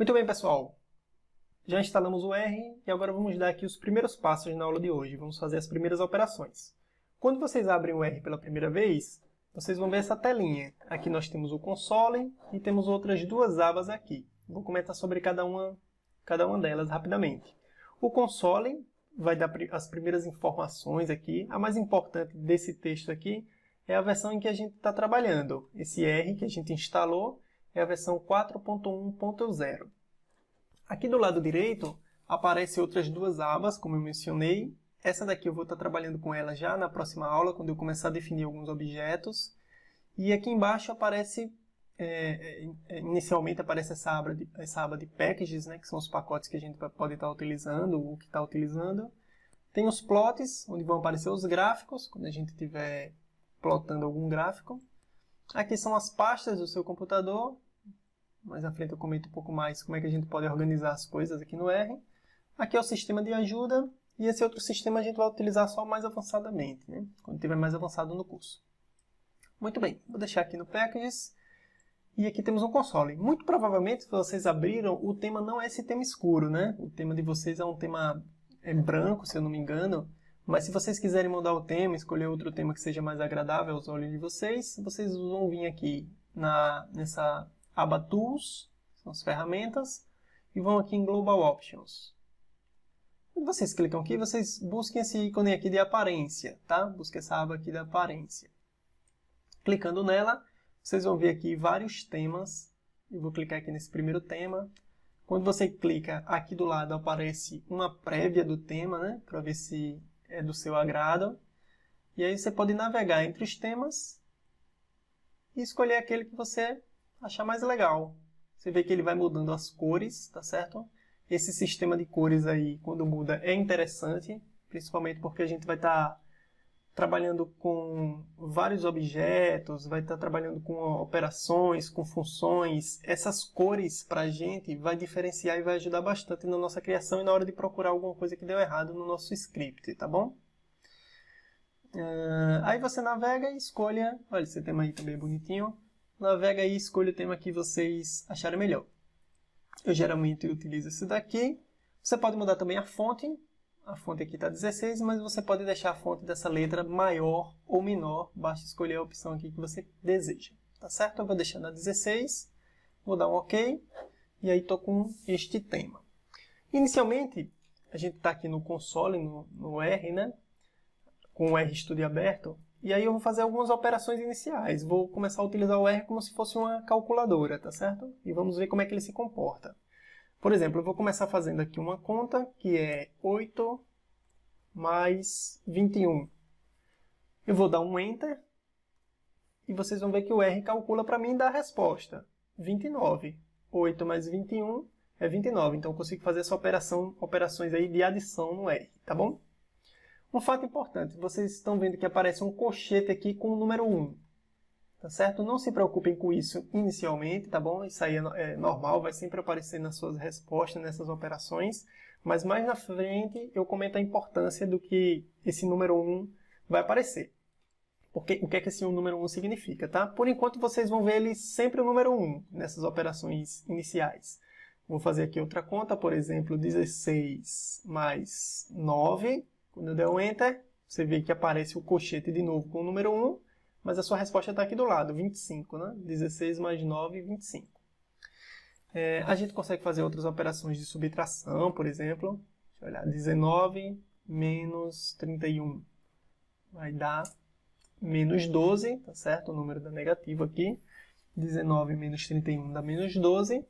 Muito bem, pessoal. Já instalamos o R e agora vamos dar aqui os primeiros passos na aula de hoje. Vamos fazer as primeiras operações. Quando vocês abrem o R pela primeira vez, vocês vão ver essa telinha. Aqui nós temos o console e temos outras duas abas aqui. Vou comentar sobre cada uma delas rapidamente. O console vai dar as primeiras informações aqui. A mais importante desse texto aqui é a versão em que a gente está trabalhando. Esse R que a gente instalou é a versão 4.1.0. Aqui do lado direito aparecem outras duas abas, como eu mencionei. Essa daqui eu vou estar trabalhando com ela já na próxima aula, quando eu começar a definir alguns objetos. E aqui embaixo aparece, inicialmente aparece essa aba de packages, né, que são os pacotes que a gente pode estar utilizando, ou que está utilizando. Tem os plots, onde vão aparecer os gráficos, quando a gente estiver plotando algum gráfico. Aqui são as pastas do seu computador. Mais à frente eu comento um pouco mais como é que a gente pode organizar as coisas aqui no R. Aqui é o sistema de ajuda. E esse outro sistema a gente vai utilizar só mais avançadamente, né? Quando estiver mais avançado no curso. Muito bem, vou deixar aqui no Packages. E aqui temos um console. Muito provavelmente, se vocês abriram, o tema não é esse tema escuro, né? O tema de vocês é um tema branco, se eu não me engano. Mas se vocês quiserem mudar o tema, escolher outro tema que seja mais agradável aos olhos de vocês, vocês vão vir aqui nessa aba Tools, são as ferramentas, e vão aqui em Global Options. Quando vocês clicam aqui, vocês busquem esse ícone aqui de aparência, tá? Busquem essa aba aqui de aparência. Clicando nela, vocês vão ver aqui vários temas. Eu vou clicar aqui nesse primeiro tema. Quando você clica, aqui do lado aparece uma prévia do tema, né? Para ver se é do seu agrado. E aí você pode navegar entre os temas e escolher aquele que você achar mais legal. Você vê que ele vai mudando as cores, tá certo? Esse sistema de cores aí, quando muda, é interessante, principalmente porque a gente vai estar trabalhando com vários objetos, vai estar trabalhando com operações, com funções. Essas cores, para a gente, vai diferenciar e vai ajudar bastante na nossa criação e na hora de procurar alguma coisa que deu errado no nosso script, tá bom? Aí você navega e escolha, olha, esse tema aí também é bonitinho. Navega aí e escolha o tema que vocês acharem melhor. Eu geralmente utilizo esse daqui. Você pode mudar também a fonte. A fonte aqui está 16, mas você pode deixar a fonte dessa letra maior ou menor. Basta escolher a opção aqui que você deseja. Tá certo? Eu vou deixar na 16. Vou dar um OK. E aí estou com este tema. Inicialmente, a gente está aqui no console, no R, né? Com o RStudio aberto. E aí eu vou fazer algumas operações iniciais. Vou começar a utilizar o R como se fosse uma calculadora, tá certo? E vamos ver como é que ele se comporta. Por exemplo, eu vou começar fazendo aqui uma conta que é 8 mais 21. Eu vou dar um Enter e vocês vão ver que o R calcula para mim e dá a resposta. 29. 8 mais 21 é 29. Então eu consigo fazer essa operações aí de adição no R, tá bom? Um fato importante, vocês estão vendo que aparece um colchete aqui com o número 1. Tá certo? Não se preocupem com isso inicialmente, tá bom? Isso aí é normal, vai sempre aparecer nas suas respostas, nessas operações. Mas mais na frente eu comento a importância do que esse número 1 vai aparecer. Porque, o que é que esse número 1 significa, tá? Por enquanto vocês vão ver ele sempre o número 1 nessas operações iniciais. Vou fazer aqui outra conta, por exemplo, 16 mais 9. Quando eu der um Enter, você vê que aparece o colchete de novo com o número 1, mas a sua resposta está aqui do lado, 25, né? 16 mais 9, 25. A gente consegue fazer outras operações de subtração, por exemplo. Deixa eu olhar, 19 menos 31 vai dar menos 12, tá certo? O número dá negativo aqui. 19 menos 31 dá menos 12.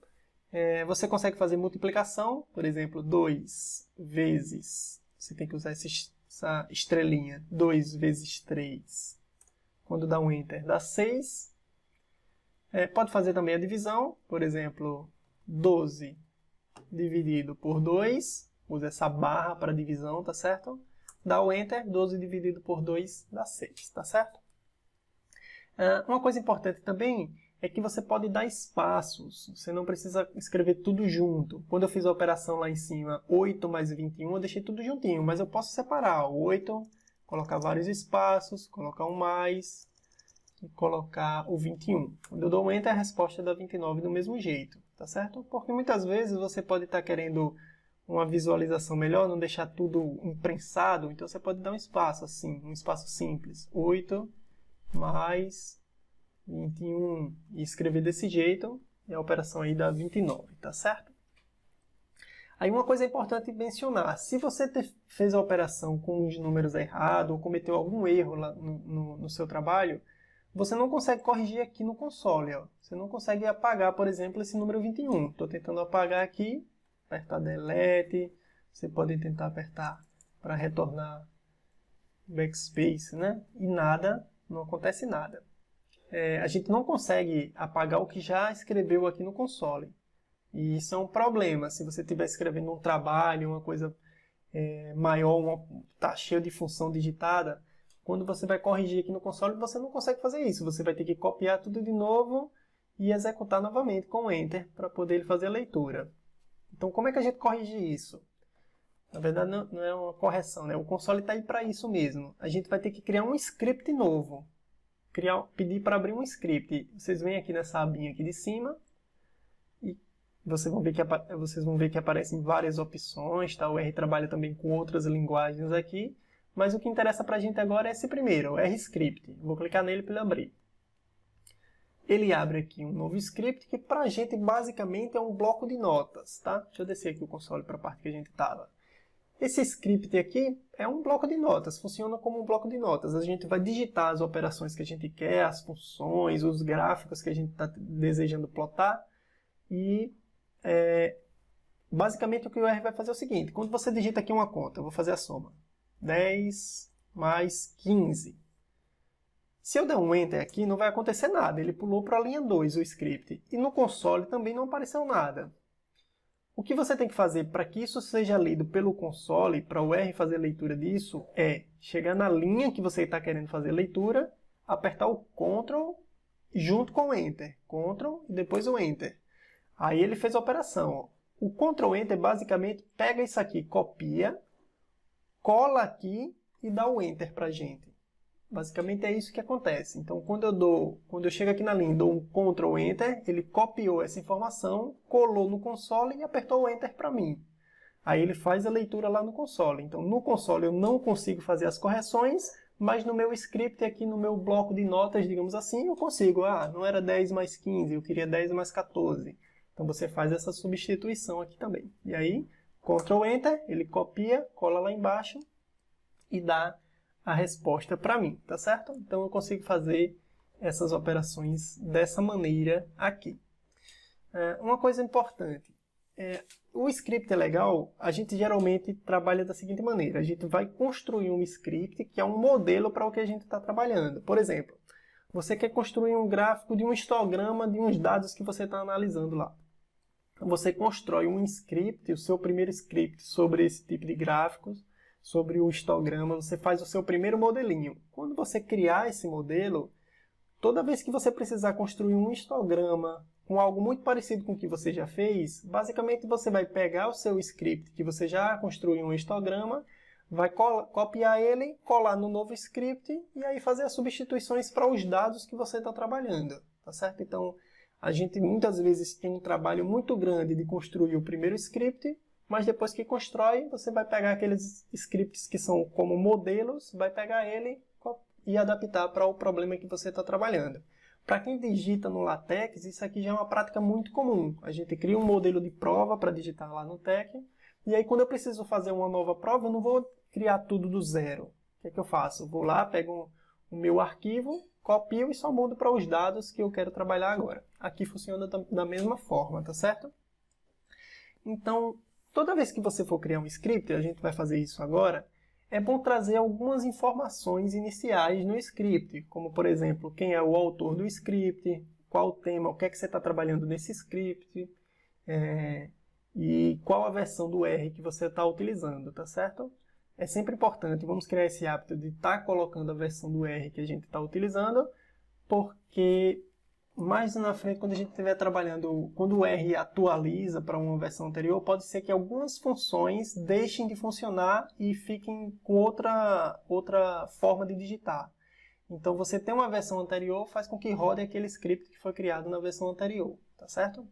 Você consegue fazer multiplicação, por exemplo, 2 vezes... Você tem que usar essa estrelinha. 2 vezes 3. Quando dá um Enter, dá 6. Pode fazer também a divisão. Por exemplo, 12 dividido por 2. Usa essa barra para divisão, tá certo? Dá o Enter. 12 dividido por 2 dá 6, tá certo? Uma coisa importante também é que você pode dar espaços. Você não precisa escrever tudo junto. Quando eu fiz a operação lá em cima, 8 mais 21, eu deixei tudo juntinho. Mas eu posso separar. 8, colocar vários espaços, colocar um mais e colocar o 21. Quando eu dou um Enter, a resposta dá 29 do mesmo jeito. tá certo? Porque muitas vezes você pode estar querendo uma visualização melhor, não deixar tudo imprensado, então você pode dar um espaço assim, um espaço simples. 8 mais 21 e escrever desse jeito, e a operação aí dá 29, tá certo? Aí uma coisa importante mencionar, se você fez a operação com os números errados ou cometeu algum erro lá no seu trabalho, você não consegue corrigir aqui no console. Ó. Você não consegue apagar, por exemplo, esse número 21. Estou tentando apagar aqui, apertar Delete, você pode tentar apertar para retornar Backspace, né? E nada, não acontece nada. A gente não consegue apagar o que já escreveu aqui no console. E isso é um problema. Se você estiver escrevendo um trabalho, uma coisa maior, está cheio de função digitada, quando você vai corrigir aqui no console, você não consegue fazer isso. Você vai ter que copiar tudo de novo e executar novamente com Enter para poder fazer a leitura. Então, como é que a gente corrige isso? Na verdade, não é uma correção, né? O console está aí para isso mesmo. A gente vai ter que criar um script novo. Pedir para abrir um script. Vocês vêm aqui nessa abinha aqui de cima e vocês vão ver que aparecem várias opções. Tá? O R trabalha também com outras linguagens aqui. Mas o que interessa para a gente agora é esse primeiro, o RScript. Vou clicar nele para ele abrir. Ele abre aqui um novo script que para a gente basicamente é um bloco de notas. Tá? Deixa eu descer aqui o console para a parte que a gente estava. Esse script aqui é um bloco de notas, funciona como um bloco de notas. A gente vai digitar as operações que a gente quer, as funções, os gráficos que a gente está desejando plotar. E basicamente o que o R vai fazer é o seguinte, quando você digita aqui uma conta, eu vou fazer a soma. 10 mais 15. Se eu der um Enter aqui, não vai acontecer nada. Ele pulou para a linha 2, o script. E no console também não apareceu nada. O que você tem que fazer para que isso seja lido pelo console, para o R fazer leitura disso, é chegar na linha que você está querendo fazer leitura, apertar o Ctrl junto com o Enter. Ctrl e depois o Enter. Aí ele fez a operação. O Ctrl Enter basicamente pega isso aqui, copia, cola aqui e dá o Enter para a gente. Basicamente é isso que acontece. Então, quando eu chego aqui na linha e dou um Ctrl Enter, ele copiou essa informação, colou no console e apertou o Enter para mim. Aí ele faz a leitura lá no console. Então, no console eu não consigo fazer as correções, mas no meu script aqui, no meu bloco de notas, digamos assim, eu consigo. Não era 10 mais 15, eu queria 10 mais 14. Então, você faz essa substituição aqui também. E aí, Ctrl Enter, ele copia, cola lá embaixo e dá a resposta para mim, tá certo? Então eu consigo fazer essas operações dessa maneira aqui. Uma coisa importante, o script é legal, a gente geralmente trabalha da seguinte maneira, a gente vai construir um script que é um modelo para o que a gente está trabalhando. Por exemplo, você quer construir um gráfico de um histograma de uns dados que você está analisando lá. Você constrói um script, o seu primeiro script sobre esse tipo de gráficos, sobre o histograma, você faz o seu primeiro modelinho. Quando você criar esse modelo, toda vez que você precisar construir um histograma com algo muito parecido com o que você já fez, basicamente você vai pegar o seu script que você já construiu um histograma, vai copiar ele, colar no novo script e aí fazer as substituições para os dados que você está trabalhando, tá certo? Então, a gente muitas vezes tem um trabalho muito grande de construir o primeiro script, mas depois que constrói, você vai pegar aqueles scripts que são como modelos, vai pegar ele e adaptar para o problema que você está trabalhando. Para quem digita no LaTeX, isso aqui já é uma prática muito comum. A gente cria um modelo de prova para digitar lá no TeX, e aí quando eu preciso fazer uma nova prova, eu não vou criar tudo do zero. O que é que eu faço? Eu vou lá, pego o meu arquivo, copio e só mudo para os dados que eu quero trabalhar agora. Aqui funciona da mesma forma, tá certo? Então, toda vez que você for criar um script, a gente vai fazer isso agora, é bom trazer algumas informações iniciais no script, como por exemplo, quem é o autor do script, qual o tema, o que é que você está trabalhando nesse script, e qual a versão do R que você está utilizando, tá certo? É sempre importante, vamos criar esse hábito de estar colocando a versão do R que a gente está utilizando, porque mais na frente, quando a gente estiver trabalhando, quando o R atualiza para uma versão anterior, pode ser que algumas funções deixem de funcionar e fiquem com outra forma de digitar. Então, você ter uma versão anterior faz com que rode aquele script que foi criado na versão anterior, tá certo?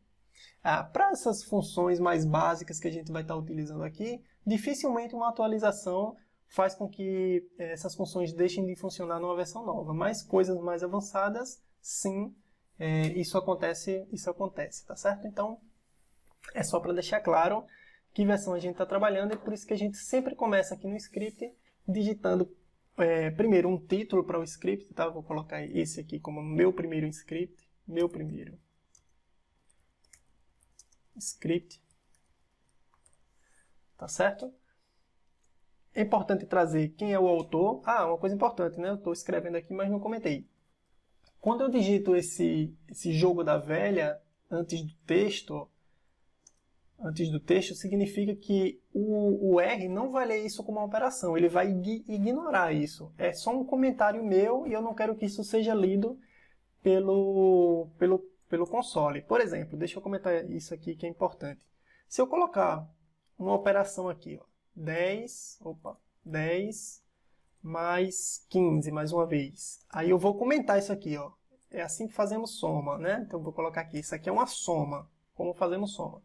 Para essas funções mais básicas que a gente vai estar utilizando aqui, dificilmente uma atualização faz com que essas funções deixem de funcionar numa versão nova. Mas coisas mais avançadas, sim, isso acontece, tá certo? Então, é só para deixar claro que versão a gente está trabalhando, e por isso que a gente sempre começa aqui no script digitando primeiro um título para o script, tá? Vou colocar esse aqui como meu primeiro script, tá certo? É importante trazer quem é o autor. Uma coisa importante, né? Eu estou escrevendo aqui, mas não comentei. Quando eu digito esse jogo da velha antes do texto, significa que o R não vai ler isso como uma operação, ele vai ignorar isso. É só um comentário meu e eu não quero que isso seja lido pelo console. Por exemplo, deixa eu comentar isso aqui que é importante. Se eu colocar uma operação aqui, ó, 10 mais 15, mais uma vez. Aí eu vou comentar isso aqui, ó. É assim que fazemos soma, né? Então eu vou colocar aqui, isso aqui é uma soma. Como fazemos soma?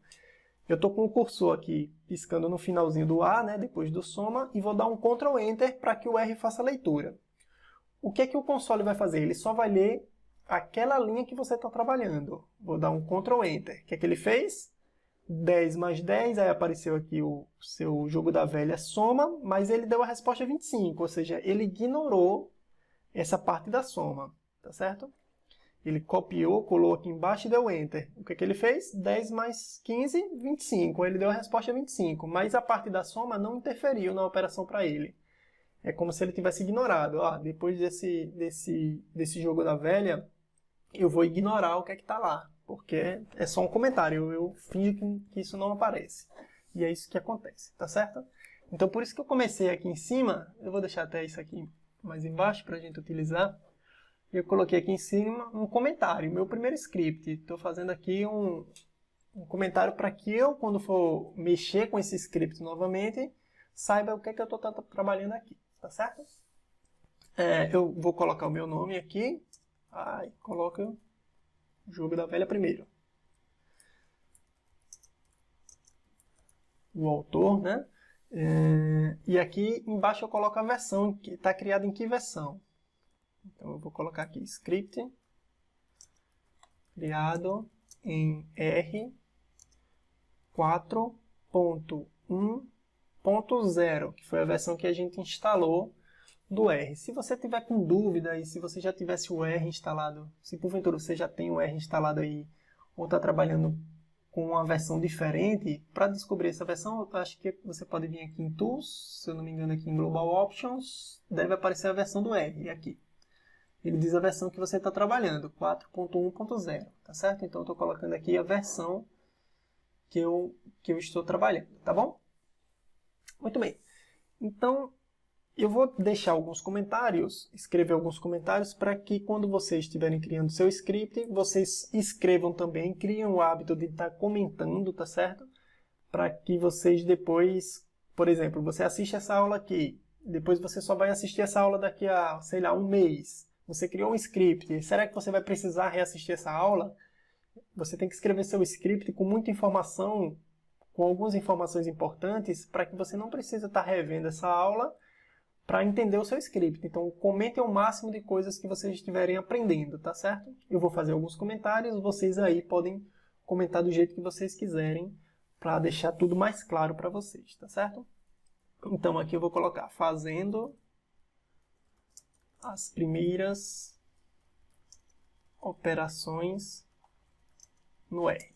Eu estou com o cursor aqui piscando no finalzinho do A, né, depois do soma, e vou dar um Ctrl Enter para que o R faça a leitura. O que é que o console vai fazer? Ele só vai ler aquela linha que você está trabalhando. Vou dar um Ctrl Enter. O que é que ele fez? 10 mais 10, aí apareceu aqui o seu jogo da velha soma, mas ele deu a resposta 25, ou seja, ele ignorou essa parte da soma, tá certo? Ele copiou, colou aqui embaixo e deu Enter. O que é que ele fez? 10 mais 15, 25. Ele deu a resposta 25, mas a parte da soma não interferiu na operação para ele. É como se ele tivesse ignorado. Depois desse jogo da velha, eu vou ignorar o que é que está lá, porque é só um comentário, eu finjo que isso não aparece. E é isso que acontece, tá certo? Então por isso que eu comecei aqui em cima, eu vou deixar até isso aqui mais embaixo para a gente utilizar. Eu coloquei aqui em cima um comentário, meu primeiro script. Estou fazendo aqui um comentário para que eu, quando for mexer com esse script novamente, saiba o que é que eu estou trabalhando aqui, tá certo? Eu vou colocar o meu nome aqui. Coloca jogo da velha primeiro. O autor, né? E aqui embaixo eu coloco a versão, que está criada em que versão. Então eu vou colocar aqui script criado em R 4.1.0, que foi a versão que a gente instalou do R. Se você tiver com dúvida e se você já tivesse o R instalado, se porventura você já tem o R instalado aí ou está trabalhando com uma versão diferente, para descobrir essa versão, eu acho que você pode vir aqui em Tools, se eu não me engano aqui em Global Options, deve aparecer a versão do R aqui. Ele diz a versão que você está trabalhando, 4.1.0, tá certo? Então eu estou colocando aqui a versão que eu estou trabalhando, tá bom? Muito bem. Então, eu vou deixar alguns comentários, escrever alguns comentários para que quando vocês estiverem criando seu script, vocês escrevam também, criem o hábito de estar comentando, tá certo? Para que vocês depois, por exemplo, você assiste essa aula aqui, depois você só vai assistir essa aula daqui a, sei lá, um mês. Você criou um script, será que você vai precisar reassistir essa aula? Você tem que escrever seu script com muita informação, com algumas informações importantes, para que você não precise estar revendo essa aula para entender o seu script. Então, comente o máximo de coisas que vocês estiverem aprendendo, tá certo? Eu vou fazer alguns comentários, vocês aí podem comentar do jeito que vocês quiserem, para deixar tudo mais claro para vocês, tá certo? Então, aqui eu vou colocar fazendo as primeiras operações no R.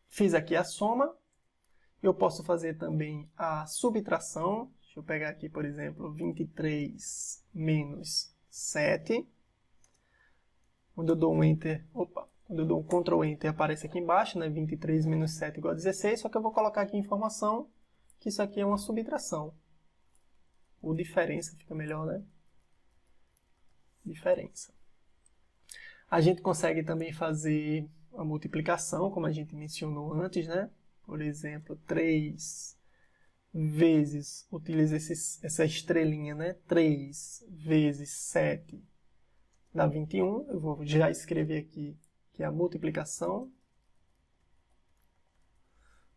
Fiz aqui a soma. Eu posso fazer também a subtração. Deixa eu pegar aqui, por exemplo, 23 menos 7. Quando eu dou um Enter, quando eu dou um Ctrl Enter, aparece aqui embaixo, né? 23 menos 7 igual a 16, só que eu vou colocar aqui a informação que isso aqui é uma subtração. Ou diferença, fica melhor, né? Diferença. A gente consegue também fazer a multiplicação, como a gente mencionou antes, né? Por exemplo, 3 vezes, utiliza essa estrelinha, né? 3 vezes 7 dá 21. Eu vou já escrever aqui que é a multiplicação.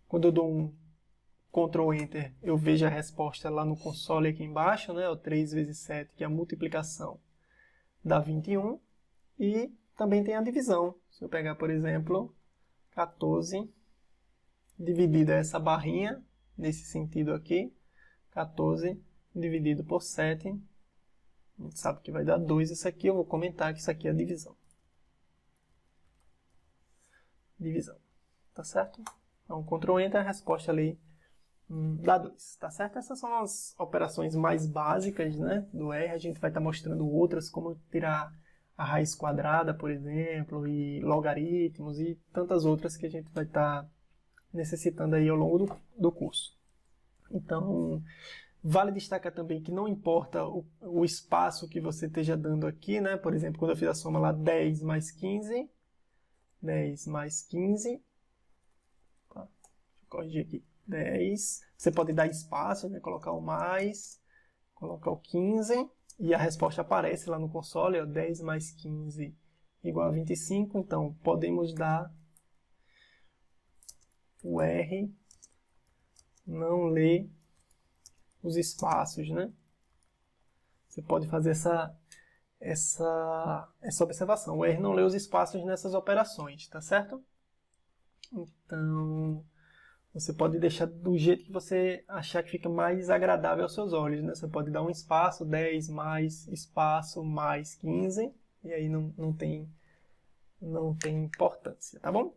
Quando eu dou um Ctrl Enter, eu vejo a resposta lá no console aqui embaixo, né? O 3 vezes 7, que é a multiplicação, dá 21. E também tem a divisão. Se eu pegar, por exemplo, 14 dividido essa barrinha, nesse sentido aqui, 14 dividido por 7, a gente sabe que vai dar 2. Isso aqui eu vou comentar que isso aqui é a divisão. Divisão, tá certo? Então, Ctrl Enter, a resposta ali dá 2, tá certo? Essas são as operações mais básicas, né, do R. A gente vai estar mostrando outras, como tirar a raiz quadrada, por exemplo, e logaritmos e tantas outras que a gente vai estar necessitando aí ao longo do curso. Então, vale destacar também que não importa o espaço que você esteja dando aqui, né? Por exemplo, quando eu fiz a soma lá 10 mais 15, 10 mais 15, tá? Deixa eu corrigir aqui, 10, você pode dar espaço, né? Colocar o mais, colocar o 15, e a resposta aparece lá no console, ó, 10 mais 15 igual a 25, então podemos dar o R, não lê os espaços, né? Você pode fazer essa observação. O R não lê os espaços nessas operações, tá certo? Então, você pode deixar do jeito que você achar que fica mais agradável aos seus olhos, né? Você pode dar um espaço, 10 mais espaço mais 15, e aí não tem importância, tá bom?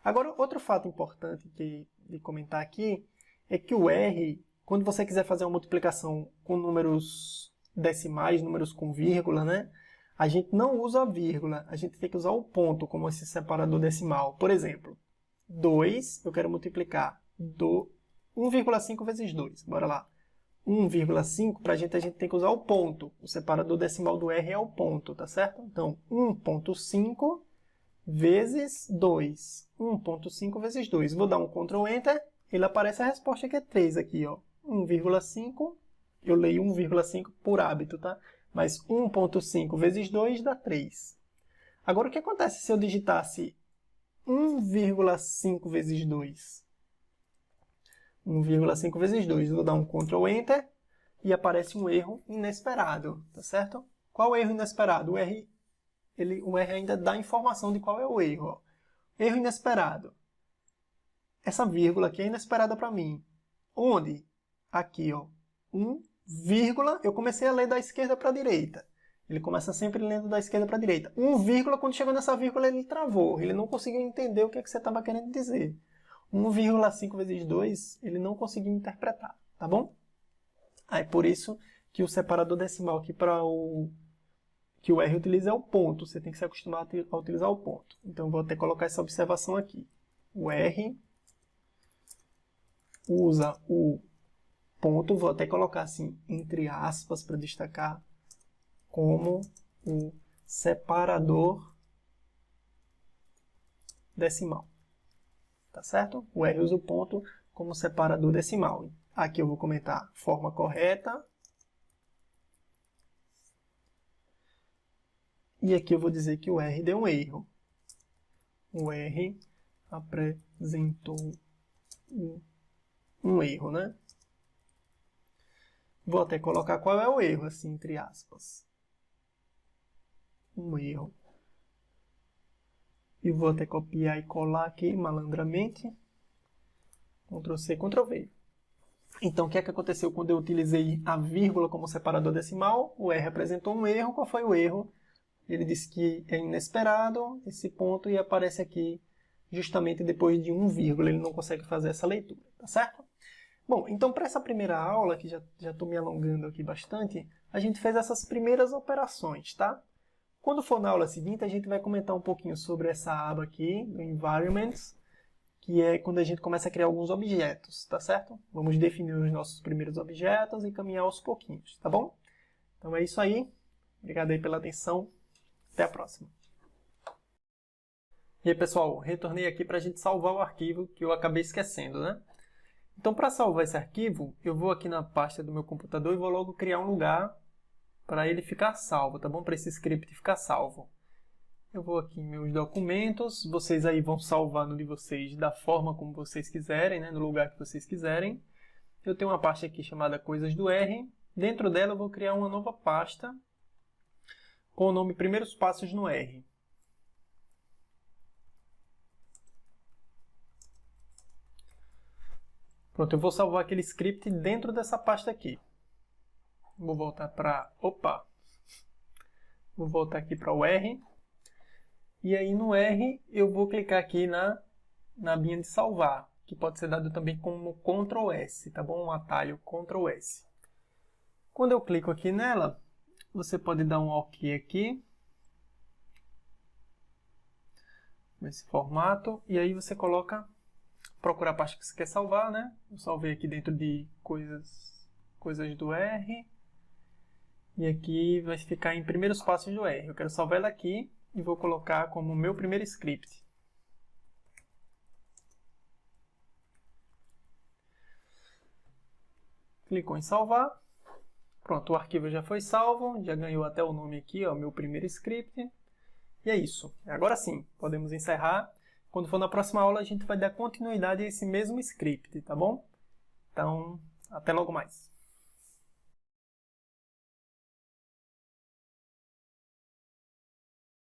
Agora, outro fato importante de comentar aqui é que o R, quando você quiser fazer uma multiplicação com números decimais, números com vírgula, né? A gente não usa a vírgula, a gente tem que usar o ponto como esse separador decimal. Por exemplo, 2, eu quero multiplicar 1,5 vezes 2. Bora lá. 1,5, para a gente tem que usar o ponto. O separador decimal do R é o ponto, tá certo? Então, 1,5 vezes 2. 1,5 vezes 2. Vou dar um Ctrl Enter, ele aparece a resposta que é 3 aqui, ó. 1,5, eu leio 1,5 por hábito, tá? Mas 1,5 vezes 2 dá 3. Agora, o que acontece se eu digitasse 1,5 vezes 2? 1,5 vezes 2. Vou dar um Ctrl Enter e aparece um erro inesperado, tá certo? Qual é o erro inesperado? O R ainda dá informação de qual é o erro. Ó. Erro inesperado. Essa vírgula aqui é inesperada para mim. Onde? Aqui, ó. 1, vírgula, eu comecei a ler da esquerda para a direita. Ele começa sempre lendo da esquerda para a direita. 1, vírgula, quando chegou nessa vírgula, ele travou. Ele não conseguiu entender o que você estava querendo dizer. 1,5 vezes 2, ele não conseguiu interpretar, tá bom? É por isso que o separador decimal aqui que o R utiliza é o ponto. Você tem que se acostumar a utilizar o ponto. Então, eu vou até colocar essa observação aqui. O R usa o ponto, vou até colocar assim, entre aspas, para destacar, como o separador decimal. Tá certo? O R usa o ponto como separador decimal. Aqui eu vou comentar a forma correta. E aqui eu vou dizer que o R deu um erro. O R apresentou um erro, né? Vou até colocar qual é o erro, assim, entre aspas. Um erro. E vou até copiar e colar aqui, malandramente. Ctrl C, Ctrl V. Então, o que é que aconteceu quando eu utilizei a vírgula como separador decimal? O R apresentou um erro. Qual foi o erro? Ele disse que é inesperado esse ponto e aparece aqui justamente depois de 1 vírgula. Ele não consegue fazer essa leitura, tá certo? Bom, então para essa primeira aula, que já estou me alongando aqui bastante, a gente fez essas primeiras operações, tá? Quando for na aula seguinte, a gente vai comentar um pouquinho sobre essa aba aqui, do Environments, que é quando a gente começa a criar alguns objetos, tá certo? Vamos definir os nossos primeiros objetos e caminhar aos pouquinhos, tá bom? Então é isso aí. Obrigado aí pela atenção. Até a próxima. E aí, pessoal, retornei aqui para a gente salvar o arquivo que eu acabei esquecendo, né? Então, para salvar esse arquivo, eu vou aqui na pasta do meu computador e vou logo criar um lugar para ele ficar salvo, tá bom? Para esse script ficar salvo. Eu vou aqui em meus documentos, vocês aí vão salvar no de vocês da forma como vocês quiserem, né, no lugar que vocês quiserem. Eu tenho uma pasta aqui chamada Coisas do R. Dentro dela eu vou criar uma nova pasta com o nome Primeiros Passos no R. Pronto, eu vou salvar aquele script dentro dessa pasta aqui. Vou voltar para... Vou voltar aqui para o R. E aí no R eu vou clicar aqui na abinha de salvar, que pode ser dado também como Ctrl S, tá bom? Um atalho Ctrl S. Quando eu clico aqui nela, você pode dar um OK aqui, nesse formato, e aí você procura a pasta que você quer salvar, né? Eu salvei aqui dentro de coisas do R, e aqui vai ficar em Primeiros Passos do R. Eu quero salvar ela aqui, e vou colocar como meu primeiro script. Clicou em salvar. Pronto, o arquivo já foi salvo, já ganhou até o nome aqui, ó, meu primeiro script. E é isso. Agora sim, podemos encerrar. Quando for na próxima aula, a gente vai dar continuidade a esse mesmo script, tá bom? Então, até logo mais.